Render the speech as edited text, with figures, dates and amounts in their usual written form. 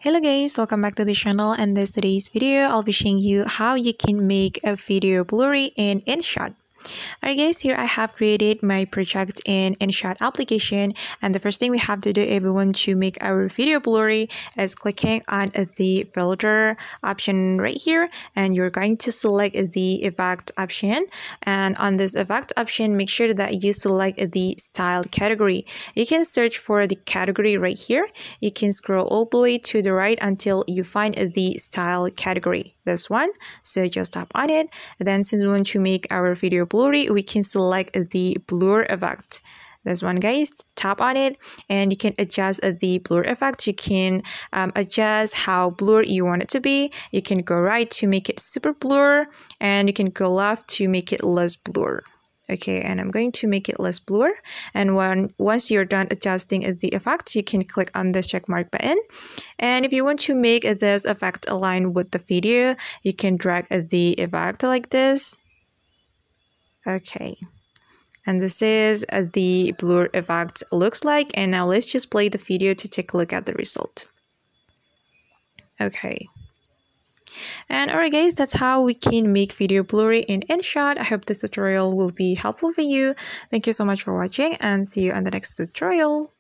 Hello guys, welcome back to the channel, and this today's video I'll be showing you how you can make a video blurry in InShot. Alright guys, here I have created my project in InShot application, and the first thing we have to do if we want to make our video blurry is clicking on the filter option right here, and you're going to select the effect option, and on this effect option make sure that you select the style category. You can search for the category right here. You can scroll all the way to the right until you find the style category, this one. So just tap on it. Then since we want to make our video blurry, we can select the blur effect, this one guys. Tap on it and you can adjust the blur effect. You can adjust how blurred you want it to be. You can go right to make it super blur, and you can go left to make it less blur. Okay, and I'm going to make it less blur, and once you're done adjusting the effect, you can click on this check mark button. And if you want to make this effect align with the video, you can drag the effect like this. Okay, and this is the blur effect looks like. And now let's just play the video to take a look at the result. Okay. And alright guys, that's how we can make video blurry in InShot. I hope this tutorial will be helpful for you. Thank you so much for watching, and see you on the next tutorial.